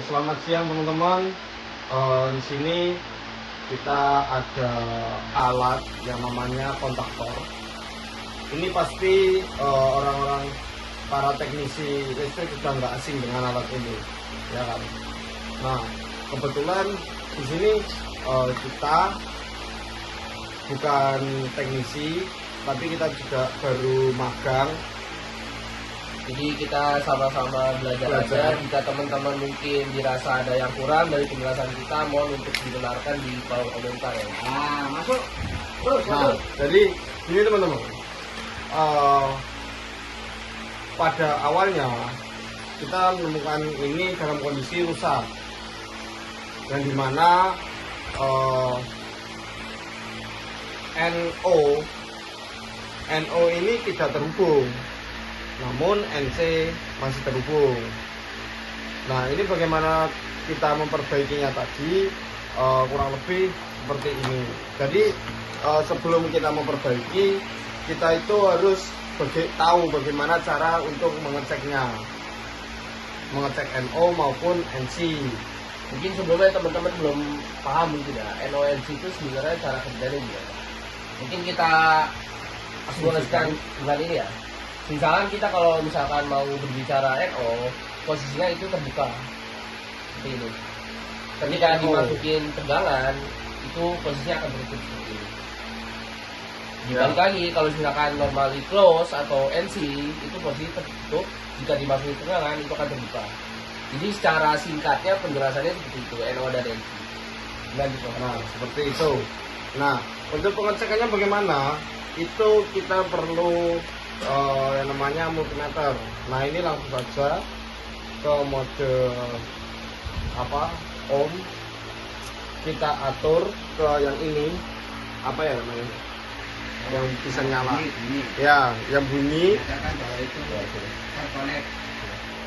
selamat siang teman-teman. Di sini kita ada alat yang namanya kontaktor. Ini pasti orang-orang para teknisi listrik sudah nggak asing dengan alat ini, ya kan? Nah, kebetulan di sini kita bukan teknisi, tapi kita juga baru magang. Jadi kita sama-sama belajar aja. Jika teman-teman mungkin dirasa ada yang kurang dari penjelasan kita, mohon untuk dibenarkan di kolom komentar ya. Nah, masuk. Nah, jadi ini teman-teman, pada awalnya kita menemukan ini dalam kondisi rusak, yang dimana NO ini tidak terhubung, namun NC masih terhubung. Nah, ini bagaimana kita memperbaikinya tadi, kurang lebih seperti ini. Jadi sebelum kita memperbaiki, kita itu harus tahu bagaimana cara untuk mengeceknya, mengecek NO maupun NC. Mungkin sebelumnya teman-teman belum paham mungkin ya, NO/NC itu sebenarnya cara kerjanya gimana. Mungkin kita asumsikan dengan ini ya. Misalkan kita kalau misalkan mau berbicara NO, posisinya itu terbuka seperti ini. Ketika dimasukin tegangan, itu posisinya akan tertutup seperti ini. Dibalik lagi, kalau misalkan normally close atau NC, itu posisi tertutup. Jika dimasukin tegangan, itu akan terbuka. Jadi secara singkatnya penjelasannya seperti itu, NO dan NC. Nah, seperti itu. Nah, untuk pengecekannya bagaimana? Itu kita perlu yang namanya multimeter. Nah, ini langsung saja ke mode ohm. Kita atur ke yang ini, apa ya namanya, yang bisa nyala. Ya, yang bunyi.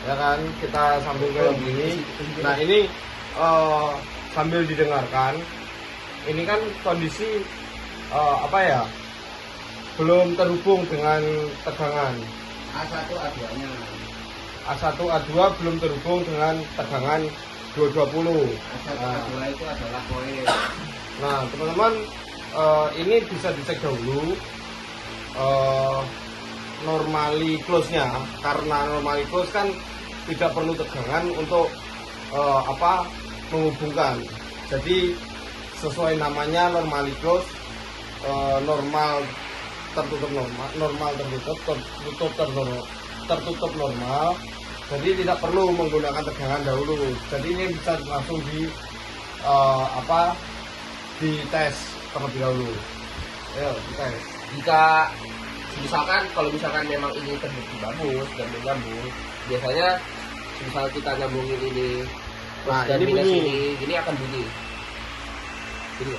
Ya kan, kita sambil ke yang bunyi. Nah, ini sambil didengarkan. Ini kan kondisi belum terhubung dengan tegangan. A1 A2-nya. A1 A2 belum terhubung dengan tegangan 220. A1 A2 itu adalah koil. Nah, teman-teman, ini bisa dicek dahulu normally close-nya, karena normally close kan tidak perlu tegangan untuk menghubungkan. Jadi sesuai namanya normally close, normal tertutup normal tertutup normal. Jadi tidak perlu menggunakan tegangan dahulu. Jadi ini bisa langsung dites terlebih dahulu. Ayo dites. Jika misalkan kalau misalkan memang ini terbukti bagus dan menyambung, biasanya misal kita nyambungin ini plus Nah, dan ini minus bunyi. ini akan bunyi. Bunyi.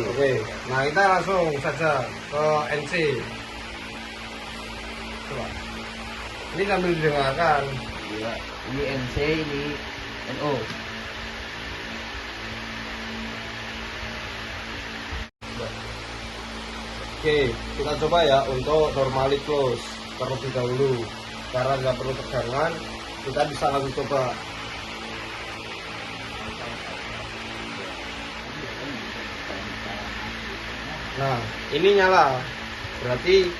Oke. Nah, kita langsung saja ke NC. Coba. Ini sambil didengarkan. Ya, ini NC, ini NO. Oke, kita coba ya untuk normally close terlebih dahulu. Karena nggak perlu tegangan, kita bisa langsung coba. Nah, ini nyala. Berarti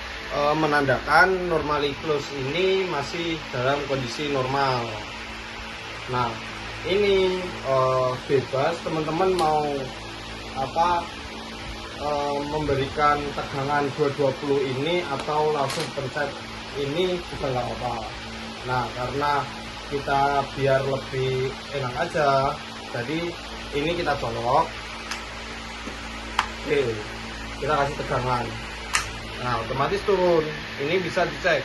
menandakan normally close ini masih dalam kondisi normal. Nah, ini bebas teman-teman mau memberikan tegangan 220 ini atau langsung pencet ini juga nggak apa-apa. Nah, karena kita biar lebih enak aja, jadi ini kita colok. Oke, kita kasih tegangan. Nah, otomatis turun. Ini bisa dicek.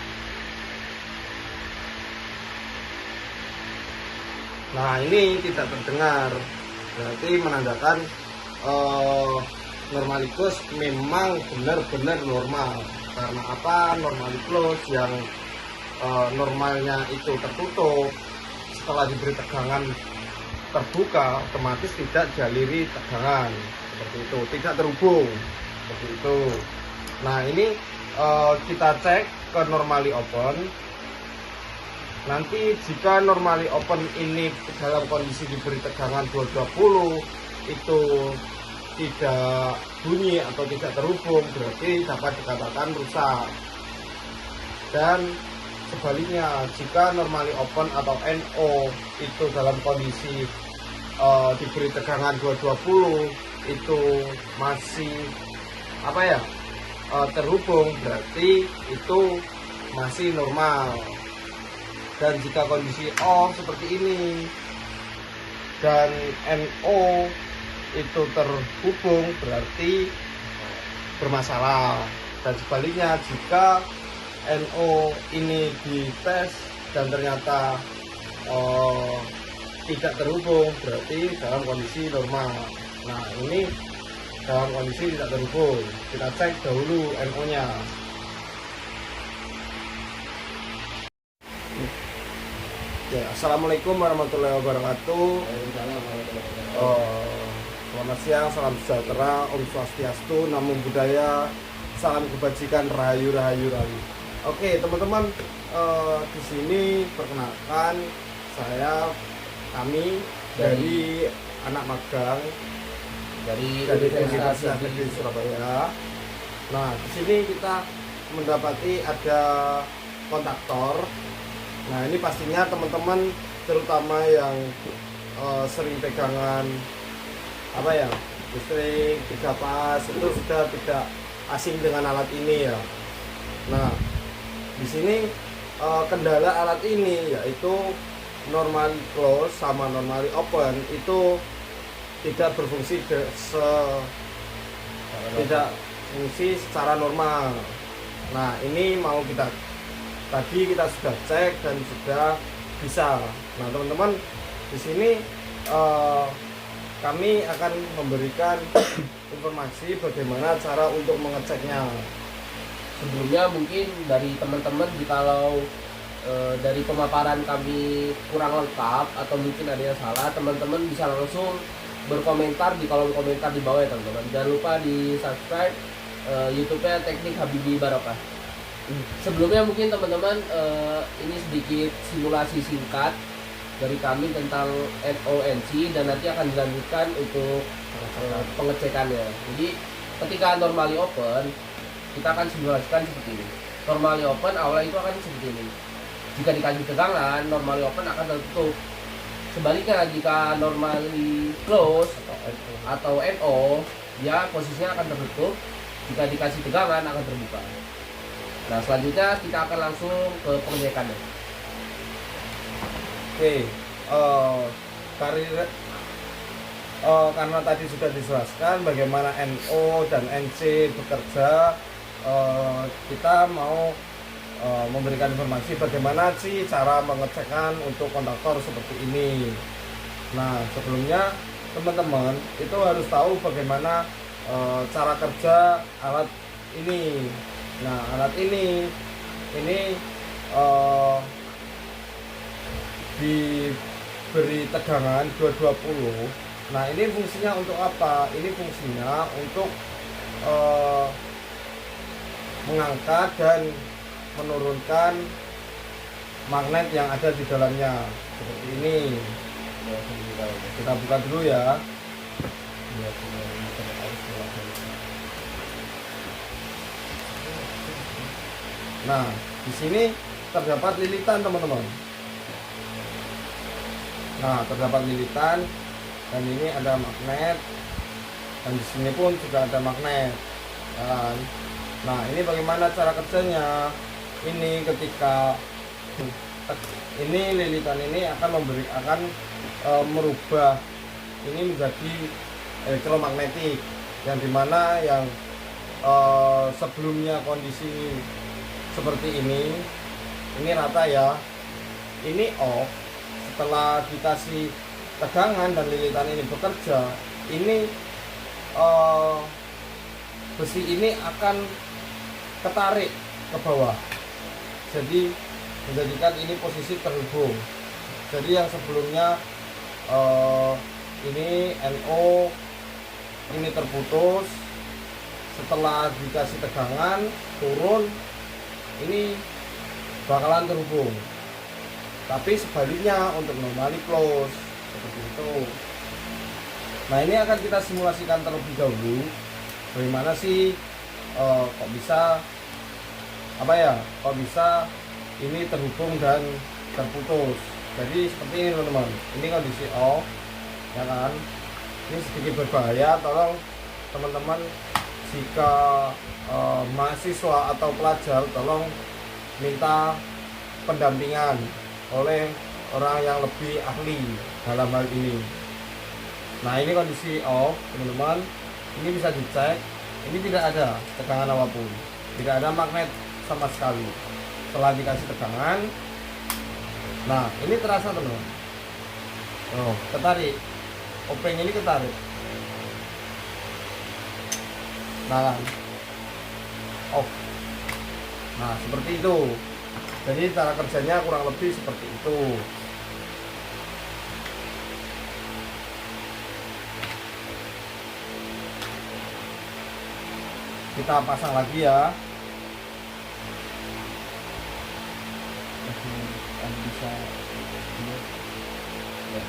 Nah, ini tidak terdengar, berarti menandakan normally close memang benar-benar normal. Karena apa? Normally close yang normalnya itu tertutup, setelah diberi tegangan terbuka, otomatis tidak dialiri tegangan seperti itu, tidak terhubung seperti itu. Nah, ini kita cek ke normally open. Nanti jika normally open ini dalam kondisi diberi tegangan 220 itu tidak bunyi atau tidak terhubung, berarti dapat dikatakan rusak. Dan sebaliknya, jika normally open atau NO itu dalam kondisi diberi tegangan 220 itu masih terhubung, berarti itu masih normal. Dan jika kondisi off seperti ini dan NO itu terhubung, berarti bermasalah. Dan sebaliknya, jika NO ini dites dan ternyata tidak terhubung, berarti dalam kondisi normal. Nah, ini dalam kondisi tidak terhubung. Kita cek dahulu NO nya. Ya, assalamualaikum warahmatullahi wabarakatuh. Selamat siang, salam sejahtera, Om Swastiastu, Namo Buddhaya, salam kebajikan, rahayu rahayu rahayu. Oke teman-teman, di sini perkenalkan kami dari anak magang dari Universitas Negeri Surabaya. Nah, di sini kita mendapati ada kontaktor. Nah, ini pastinya teman-teman terutama yang sering pegangan listrik, tiga pas, itu sudah tidak asing dengan alat ini ya. Nah, di sini kendala alat ini yaitu normally close sama normally open itu tidak berfungsi tidak fungsi secara normal. Nah, ini mau tadi kita sudah cek dan sudah bisa. Nah, teman-teman, di sini kami akan memberikan informasi bagaimana cara untuk mengeceknya. Sebelumnya mungkin dari teman-teman jikalau dari pemaparan kami kurang lengkap atau mungkin ada yang salah, teman-teman bisa langsung berkomentar di kolom komentar di bawah ya teman-teman. Jangan lupa di subscribe YouTube-nya Teknik Habibie Barokah. Sebelumnya mungkin teman-teman ini sedikit simulasi singkat dari kami tentang NONC dan nanti akan dilanjutkan untuk pengecekannya. Jadi ketika normally open kita akan simulasikan seperti ini. Normally open awalnya itu akan seperti ini. Jika dikasih tegangan, normally open akan tertutup. Sebaliknya jika normally close atau NO, ya posisinya akan tertutup. Jika dikasih tegangan akan terbuka. Nah, selanjutnya kita akan langsung ke pengecekannya. Oke, karena tadi sudah dijelaskan bagaimana NO dan NC bekerja, kita mau memberikan informasi bagaimana sih cara mengecekkan untuk kontaktor seperti ini. Nah, sebelumnya teman-teman itu harus tahu bagaimana cara kerja alat ini. Nah, alat ini diberi tegangan 220. Nah, ini fungsinya untuk apa? Ini fungsinya untuk mengangkat dan menurunkan magnet yang ada di dalamnya seperti ini. Kita buka dulu ya. Nah, di sini terdapat lilitan teman-teman. Nah, terdapat lilitan dan ini ada magnet dan di sini pun juga ada magnet. Nah, ini bagaimana cara kerjanya? Ini ketika ini lilitan ini akan merubah ini menjadi elektromagnetik yang dimana yang sebelumnya kondisi seperti ini rata ya, ini off. Setelah dikasih tegangan dan lilitan ini bekerja, ini besi ini akan ketarik ke bawah, jadi menjadikan ini posisi terhubung. Jadi yang sebelumnya ini NO ini terputus, setelah dikasih tegangan turun, ini bakalan terhubung. Tapi sebaliknya untuk normally close seperti itu. Nah, ini akan kita simulasikan terlebih dahulu. Bagaimana sih kok bisa kok bisa ini terhubung dan terputus. Jadi seperti ini teman-teman. Ini kondisi off, ya kan? Ini sedikit berbahaya. Tolong teman-teman jika mahasiswa atau pelajar, tolong minta pendampingan oleh orang yang lebih ahli dalam hal ini. Nah, ini kondisi off teman-teman. Ini bisa dicek. Ini tidak ada tegangan apapun, tidak ada magnet sama sekali. Setelah dikasih tegangan, nah ini terasa teman-teman. Oh, ketarik. Openg ini ketarik. Nah, off. Nah, seperti itu. Jadi cara kerjanya kurang lebih seperti itu. Kita pasang lagi ya. Bisa ya.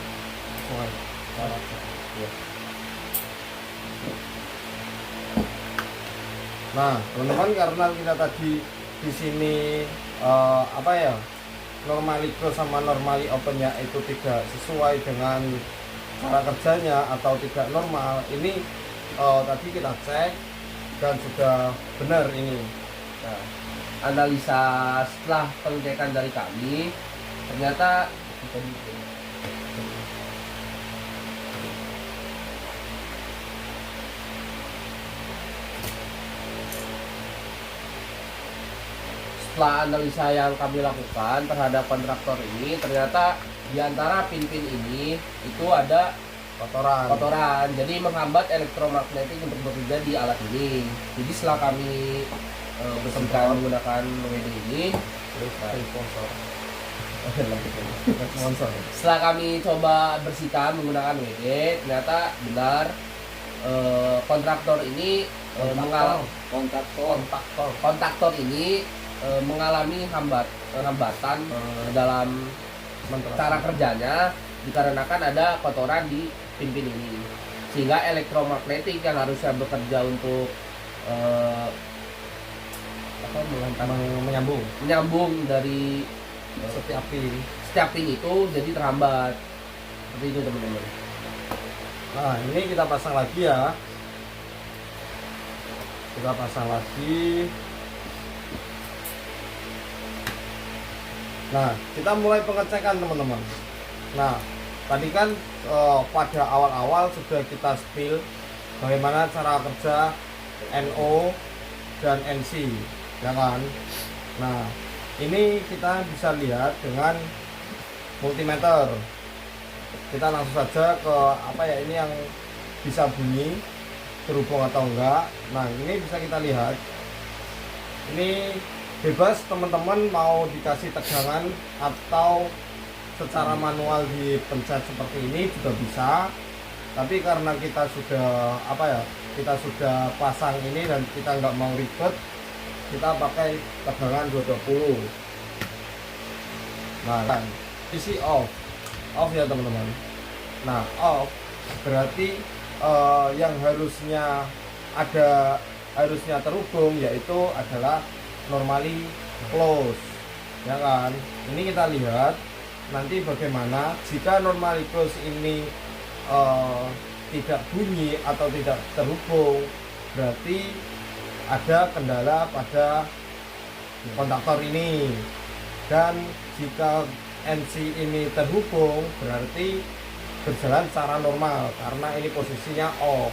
Nah, teman-teman, karena kita tadi di sini normally close sama normally opennya itu tidak sesuai dengan cara kerjanya atau tidak normal. Ini tadi kita cek dan sudah benar ini. Nah, analisa setelah pengecekan dari kami, ternyata setelah analisa yang kami lakukan terhadap kontraktor ini, ternyata di antara pin-pin ini itu ada kotoran, jadi menghambat elektromagnetik untuk bekerja di alat ini. Jadi setelah kami bersihkan menggunakan WD ini, setelah kami coba bersihkan menggunakan WD, ternyata benar kontraktor ini kontaktor ini mengalami hambatan dalam cara kerjanya, dikarenakan ada kotoran di pin-pin ini, sehingga elektromagnetik yang harusnya bekerja untuk menyambung dari setiap pin itu jadi terhambat. Seperti itu teman-teman. Nah, ini kita pasang lagi ya. Kita pasang lagi. Nah, kita mulai pengecekan teman-teman. Nah, tadi kan pada awal-awal sudah kita spill bagaimana cara kerja NO dan NC, ya kan? Nah, ini kita bisa lihat dengan multimeter. Kita langsung saja ke ini yang bisa bunyi terhubung atau enggak. Nah, ini bisa kita lihat. Ini bebas teman-teman mau dikasih tegangan atau secara manual dipencet seperti ini juga bisa. Tapi karena kita sudah kita sudah pasang ini dan kita nggak mau ribet, kita pakai tegangan 220. Nah, isi off ya teman-teman. Nah, off berarti yang harusnya terhubung yaitu adalah normally close, ya kan? Ini kita lihat nanti bagaimana jika normally close ini tidak bunyi atau tidak terhubung, berarti ada kendala pada kontaktor ini. Dan jika NC ini terhubung, berarti berjalan secara normal karena ini posisinya off.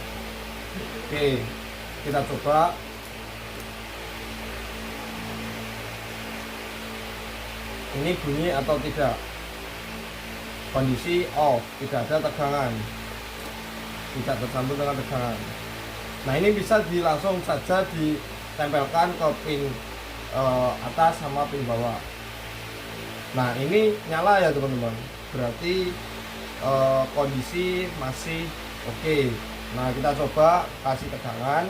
Oke, kita coba. Ini bunyi atau tidak? Kondisi off, tidak ada tegangan, tidak tersambung dengan tegangan. Nah, ini bisa langsung saja ditempelkan ke pin atas sama pin bawah. Nah, ini nyala ya teman-teman, berarti kondisi masih oke. Nah, kita coba kasih tegangan.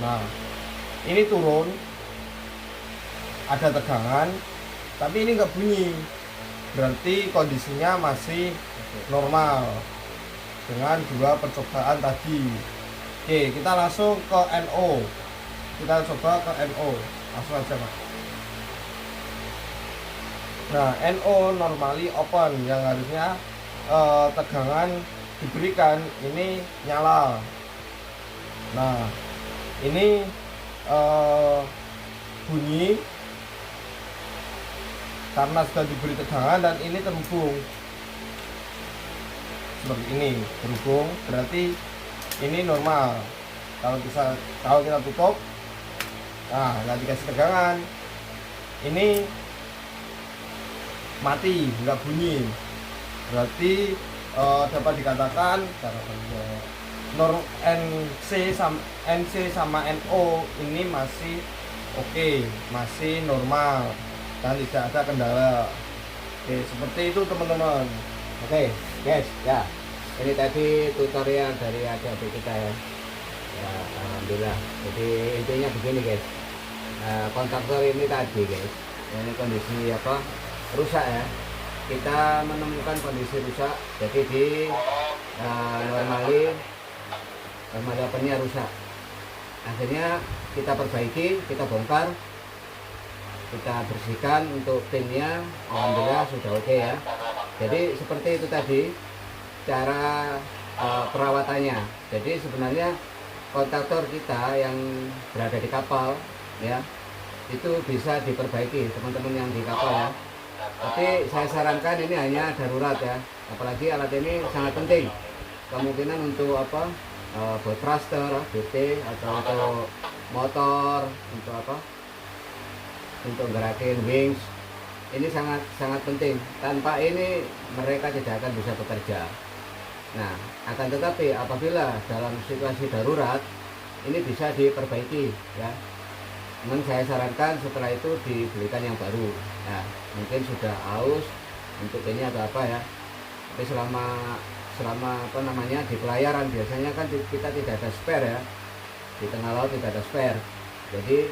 Nah, ini turun, ada tegangan, tapi ini nggak bunyi. berarti kondisinya masih normal dengan 2 percobaan tadi. Oke, kita langsung ke NO. Kita coba ke NO. Langsung aja, Mas. Nah, NO normally open, yang harusnya tegangan diberikan ini nyala. Nah, ini bunyi karena sudah diberi tegangan dan ini terhubung seperti ini, terhubung berarti ini normal. Kalau kita tutup, nah nggak dikasih tegangan, ini mati, nggak bunyi, berarti dapat dikatakan NC sama NO ini masih oke, masih normal dan tidak ada kendala. Oke, seperti itu teman-teman. Oke, guys, ya. Ini tadi tutorial dari adik-adik kita ya. Ya, alhamdulillah. Jadi intinya begini, guys. Kontaktor ini tadi, guys. Ini kondisi apa? Rusak ya. Kita menemukan kondisi rusak. Jadi di normali opennya rusak. Akhirnya kita perbaiki, kita bongkar, kita bersihkan untuk pinnya. Alhamdulillah sudah oke ya. Jadi seperti itu tadi cara perawatannya. Jadi sebenarnya kontaktor kita yang berada di kapal ya, itu bisa diperbaiki teman-teman yang di kapal ya. Tapi saya sarankan ini hanya darurat ya. Apalagi alat ini sangat penting. Kemungkinan untuk apa? Buat thruster, BT atau untuk motor, untuk apa? Untuk gerakin wings. Ini sangat penting. Tanpa ini mereka tidak akan bisa bekerja. Nah, akan tetapi apabila dalam situasi darurat ini bisa diperbaiki ya. Namun saya sarankan setelah itu dibelikan yang baru. Ya, mungkin sudah aus untuk ini atau apa ya. Tapi selama apa namanya di pelayaran biasanya kan kita tidak ada spare ya. Di tengah laut tidak ada spare. Jadi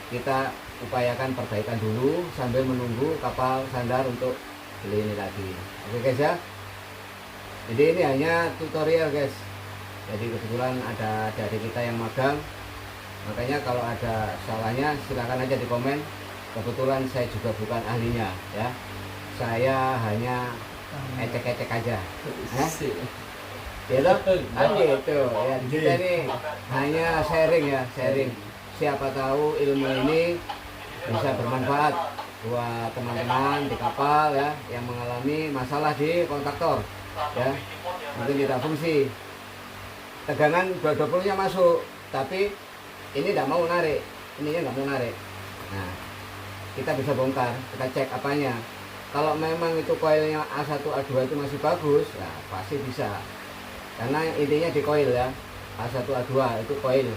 kita upayakan perbaikan dulu sambil menunggu kapal sandar untuk beli ini lagi. Oke guys ya. Jadi ini hanya tutorial guys. Jadi kebetulan ada dari kita yang magang. Makanya kalau ada salahnya silakan aja di komen. Kebetulan saya juga bukan ahlinya ya. Saya hanya ecek-ecek aja. Ya loh, gitu. Ya, kita ini hanya sharing ya, sharing. Siapa tahu ilmu ini bisa bermanfaat buat teman-teman di kapal ya yang mengalami masalah di kontaktor ya, mungkin tidak fungsi, tegangan 220 nya masuk tapi ini tidak mau narik, ininya nggak mau narik. Nah, kita bisa bongkar, kita cek apanya. Kalau memang itu koilnya A1 A2 itu masih bagus ya pasti bisa, karena intinya di koil ya, A1 A2 itu koil,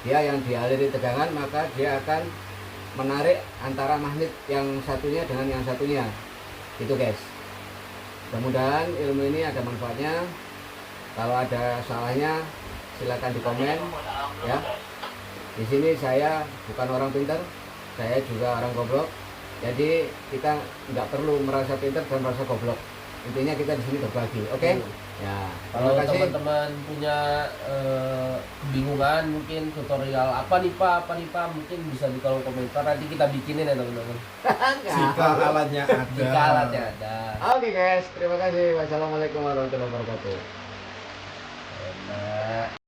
dia yang dialiri tegangan maka dia akan menarik antara magnet yang satunya dengan yang satunya. Itu guys. Mudah-mudahan ilmu ini ada manfaatnya. Kalau ada salahnya silakan di komen ya. Di sini saya bukan orang pintar, saya juga orang goblok. Jadi kita nggak perlu merasa pintar dan merasa goblok. Intinya kita di sini berbagi, oke? Ya, Kalau terima kasih. teman-teman punya kebingungan mungkin tutorial apa nih Pak, mungkin bisa di kolom komentar, nanti kita bikinin ya teman-teman. Jika alatnya ada. Jika alatnya ada. Oke guys, terima kasih. Wassalamualaikum warahmatullahi wabarakatuh. Enak.